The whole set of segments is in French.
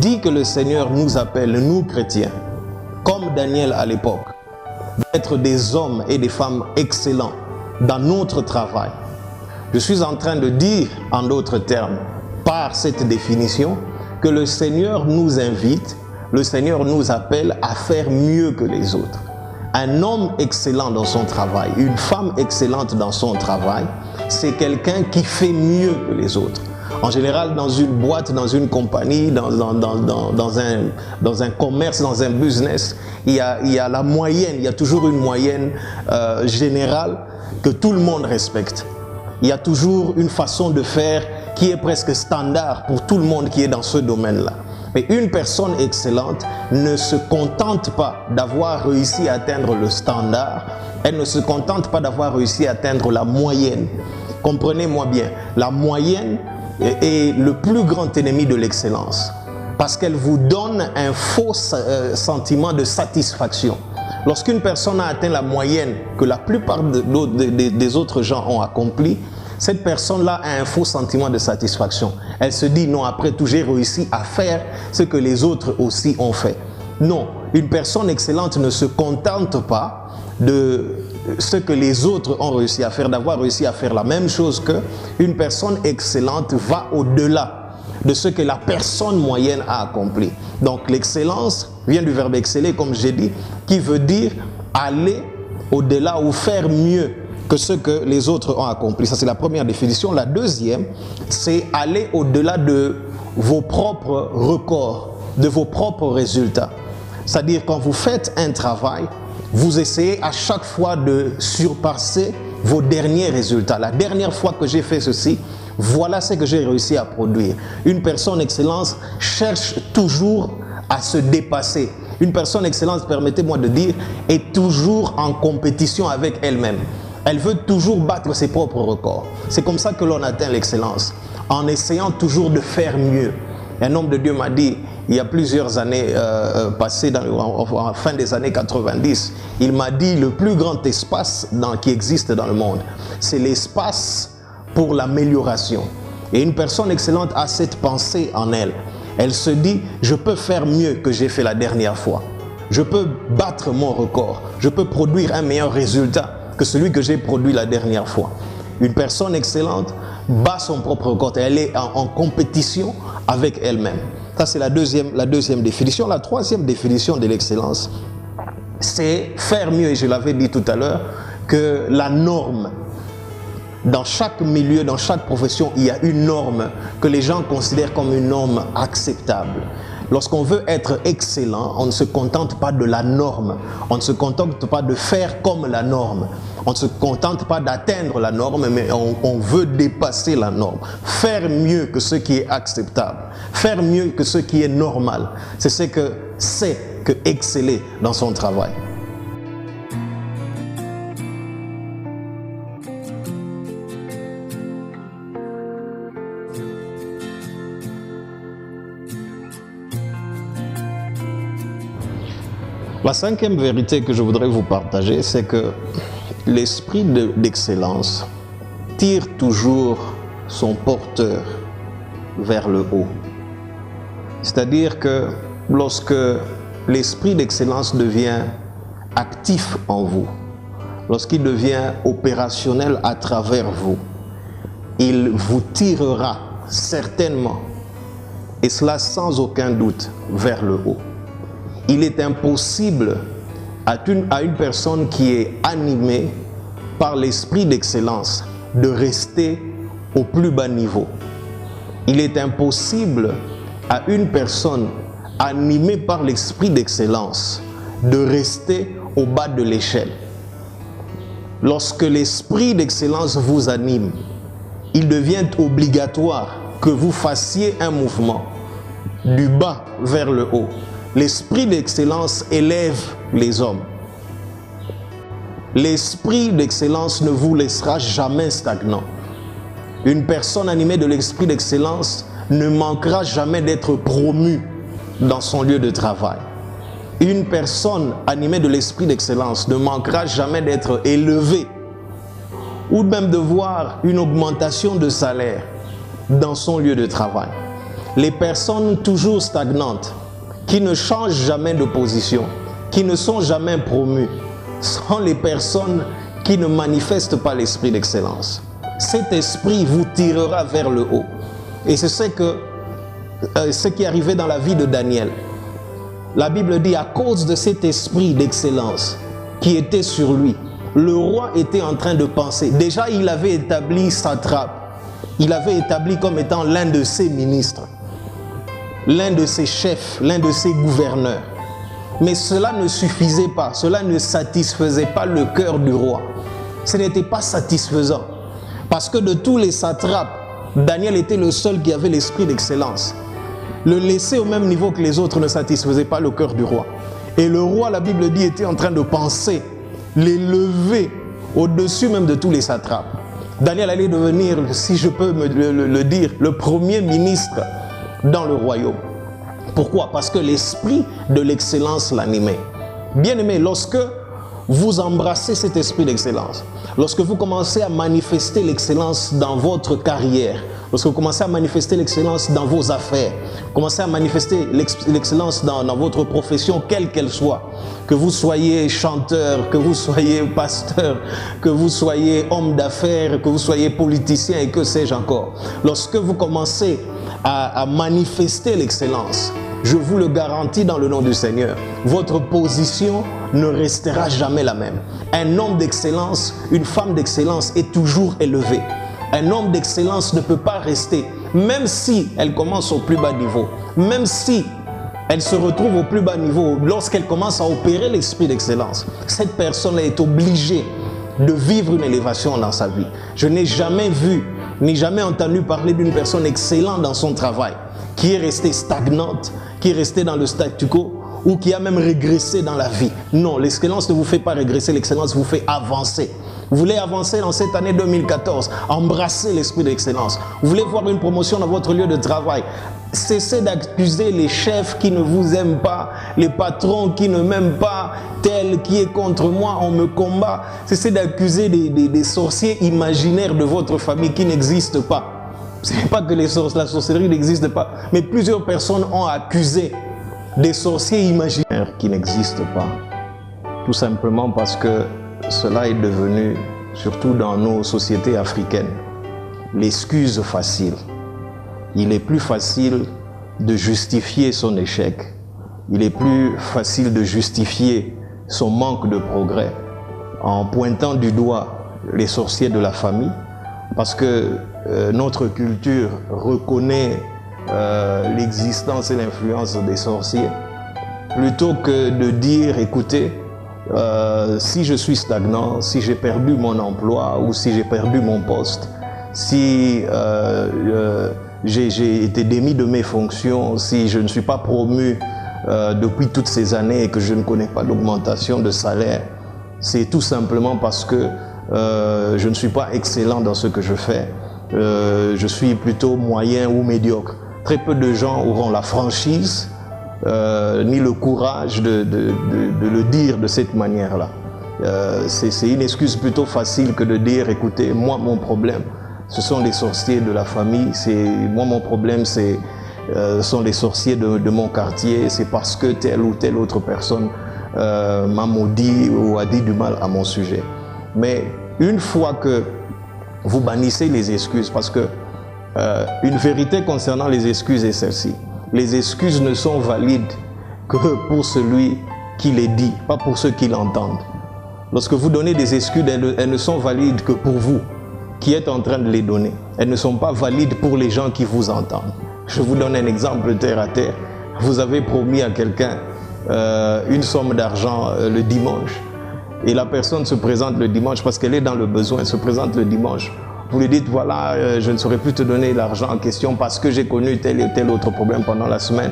dit que le Seigneur nous appelle, nous chrétiens, comme Daniel à l'époque, d'être des hommes et des femmes excellents dans notre travail, je suis en train de dire, en d'autres termes, par cette définition, que le Seigneur nous invite, le Seigneur nous appelle à faire mieux que les autres. Un homme excellent dans son travail, une femme excellente dans son travail, c'est quelqu'un qui fait mieux que les autres. En général, dans une boîte, dans une compagnie, dans un commerce, dans un business, il y a la moyenne, il y a toujours une moyenne générale que tout le monde respecte. Il y a toujours une façon de faire qui est presque standard pour tout le monde qui est dans ce domaine-là. Mais une personne excellente ne se contente pas d'avoir réussi à atteindre le standard, elle ne se contente pas d'avoir réussi à atteindre la moyenne. Comprenez-moi bien, la moyenne est le plus grand ennemi de l'excellence parce qu'elle vous donne un faux sentiment de satisfaction. Lorsqu'une personne a atteint la moyenne que la plupart des autres gens ont accompli, cette personne-là a un faux sentiment de satisfaction. Elle se dit, non, après tout, j'ai réussi à faire ce que les autres aussi ont fait. Non, une personne excellente ne se contente pas de ce que les autres ont réussi à faire, d'avoir réussi à faire la même chose qu'eux. Une personne excellente va au-delà de ce que la personne moyenne a accompli. Donc l'excellence vient du verbe exceller, comme j'ai dit, qui veut dire aller au-delà ou faire mieux que ce que les autres ont accompli. Ça, c'est la première définition. La deuxième, c'est aller au-delà de vos propres records, de vos propres résultats. C'est-à-dire, quand vous faites un travail, vous essayez à chaque fois de surpasser vos derniers résultats. La dernière fois que j'ai fait ceci, voilà ce que j'ai réussi à produire. Une personne excellente cherche toujours à se dépasser. Une personne excellente, permettez-moi de dire, est toujours en compétition avec elle-même. Elle veut toujours battre ses propres records. C'est comme ça que l'on atteint l'excellence, en essayant toujours de faire mieux. Un homme de Dieu m'a dit, il y a plusieurs années passées, en fin des années 90, il m'a dit, le plus grand espace qui existe dans le monde, c'est l'espace pour l'amélioration. Et une personne excellente a cette pensée en elle. Elle se dit, je peux faire mieux que j'ai fait la dernière fois. Je peux battre mon record. Je peux produire un meilleur résultat que celui que j'ai produit la dernière fois. Une personne excellente bat son propre record. Elle est en compétition avec elle-même. Ça, c'est la deuxième définition. La troisième définition de l'excellence, c'est faire mieux, et je l'avais dit tout à l'heure, que la norme. Dans chaque milieu, dans chaque profession, il y a une norme que les gens considèrent comme une norme acceptable. Lorsqu'on veut être excellent, on ne se contente pas de la norme. On ne se contente pas de faire comme la norme. On ne se contente pas d'atteindre la norme, mais on veut dépasser la norme. Faire mieux que ce qui est acceptable. Faire mieux que ce qui est normal. C'est ce que c'est que exceller dans son travail. La cinquième vérité que je voudrais vous partager, c'est que l'esprit d'excellence tire toujours son porteur vers le haut. C'est-à-dire que lorsque l'esprit d'excellence devient actif en vous, lorsqu'il devient opérationnel à travers vous, il vous tirera certainement, et cela sans aucun doute, vers le haut. Il est impossible à une personne qui est animée par l'esprit d'excellence de rester au plus bas niveau. Il est impossible à une personne animée par l'esprit d'excellence de rester au bas de l'échelle. Lorsque l'esprit d'excellence vous anime, il devient obligatoire que vous fassiez un mouvement du bas vers le haut. L'esprit d'excellence élève les hommes. L'esprit d'excellence ne vous laissera jamais stagnant. Une personne animée de l'esprit d'excellence ne manquera jamais d'être promue dans son lieu de travail. Une personne animée de l'esprit d'excellence ne manquera jamais d'être élevée ou même de voir une augmentation de salaire dans son lieu de travail. les personnes toujours stagnantes, qui ne changent jamais de position, qui ne sont jamais promues, sont les personnes qui ne manifestent pas l'esprit d'excellence. Cet esprit vous tirera vers le haut. Et c'est ce qui est arrivé dans la vie de Daniel. La Bible dit, à cause de cet esprit d'excellence qui était sur lui, le roi était en train de penser. Déjà, il avait établi satrape. Il avait établi comme étant l'un de ses ministres, l'un de ses chefs, l'un de ses gouverneurs. Mais cela ne suffisait pas, cela ne satisfaisait pas le cœur du roi. Ce n'était pas satisfaisant. Parce que de tous les satrapes, Daniel était le seul qui avait l'esprit d'excellence. Le laisser au même niveau que les autres ne satisfaisait pas le cœur du roi. Et le roi, la Bible dit, était en train de penser, l'élever au-dessus même de tous les satrapes. Daniel allait devenir, si je peux le dire, le premier ministre dans le royaume. Pourquoi? Parce que l'esprit de l'excellence l'animait. Bien-aimé, lorsque vous embrassez cet esprit d'excellence, lorsque vous commencez à manifester l'excellence dans votre carrière, lorsque vous commencez à manifester l'excellence dans vos affaires, commencez à manifester l'excellence dans votre profession, quelle qu'elle soit, que vous soyez chanteur, que vous soyez pasteur, que vous soyez homme d'affaires, que vous soyez politicien et que sais-je encore. Lorsque vous commencez à manifester l'excellence, je vous le garantis dans le nom du Seigneur, votre position ne restera jamais la même. Un homme d'excellence, une femme d'excellence est toujours élevée. Un homme d'excellence ne peut pas rester, même si elle commence au plus bas niveau, même si elle se retrouve au plus bas niveau, lorsqu'elle commence à opérer l'esprit d'excellence, cette personne est obligée de vivre une élévation dans sa vie. Je n'ai jamais vu, ni jamais entendu parler d'une personne excellente dans son travail, qui est restée stagnante, qui est restée dans le statu quo, ou qui a même régressé dans la vie. Non, l'excellence ne vous fait pas régresser, l'excellence vous fait avancer. Vous voulez avancer dans cette année 2014, embrasser l'esprit d'excellence. Vous voulez voir une promotion dans votre lieu de travail. Cessez d'accuser les chefs qui ne vous aiment pas, les patrons qui ne m'aiment pas, tel qui est contre moi, on me combat. Cessez d'accuser des sorciers imaginaires de votre famille qui n'existent pas. Ce n'est pas que la sorcellerie n'existe pas, mais plusieurs personnes ont accusé des sorciers imaginaires qui n'existent pas. Tout simplement parce que cela est devenu, surtout dans nos sociétés africaines, l'excuse facile. Il est plus facile de justifier son échec. Il est plus facile de justifier son manque de progrès en pointant du doigt les sorciers de la famille, parce que notre culture reconnaît l'existence et l'influence des sorciers, plutôt que de dire, écoutez, si je suis stagnant, si j'ai perdu mon emploi ou si j'ai perdu mon poste, si j'ai été démis de mes fonctions, si je ne suis pas promu depuis toutes ces années et que je ne connais pas d'augmentation de salaire, c'est tout simplement parce que je ne suis pas excellent dans ce que je fais. Je suis plutôt moyen ou médiocre. Très peu de gens auront la franchise ni le courage de le dire de cette manière-là. C'est une excuse plutôt facile que de dire, écoutez, moi mon problème, ce sont les sorciers de la famille, moi mon problème ce sont les sorciers de mon quartier, c'est parce que telle ou telle autre personne m'a maudit ou a dit du mal à mon sujet. Mais une fois que vous bannissez les excuses, parce que une vérité concernant les excuses est celle-ci: les excuses ne sont valides que pour celui qui les dit, pas pour ceux qui l'entendent. Lorsque vous donnez des excuses, elles ne sont valides que pour vous qui êtes en train de les donner. Elles ne sont pas valides pour les gens qui vous entendent. Je vous donne un exemple terre à terre. Vous avez promis à quelqu'un une somme d'argent le dimanche, et la personne se présente le dimanche parce qu'elle est dans le besoin, elle se présente le dimanche. Vous lui dites, voilà, je ne saurais plus te donner l'argent en question parce que j'ai connu tel et tel autre problème pendant la semaine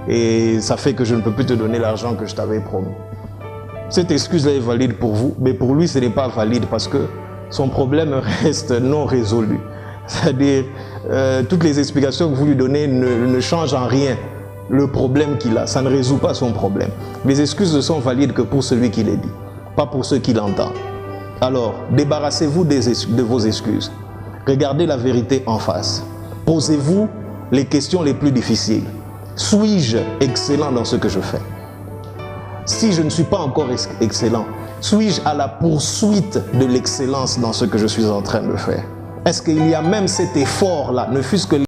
et ça fait que je ne peux plus te donner l'argent que je t'avais promis. Cette excuse-là est valide pour vous, mais pour lui, ce n'est pas valide parce que son problème reste non résolu. C'est-à-dire, toutes les explications que vous lui donnez ne changent en rien le problème qu'il a. Ça ne résout pas son problème. Les excuses ne sont valides que pour celui qui les dit, pas pour ceux qui l'entendent. Alors, débarrassez-vous de vos excuses. Regardez la vérité en face. Posez-vous les questions les plus difficiles. Suis-je excellent dans ce que je fais? Si je ne suis pas encore excellent, suis-je à la poursuite de l'excellence dans ce que je suis en train de faire? Est-ce qu'il y a même cet effort-là, ne fût-ce que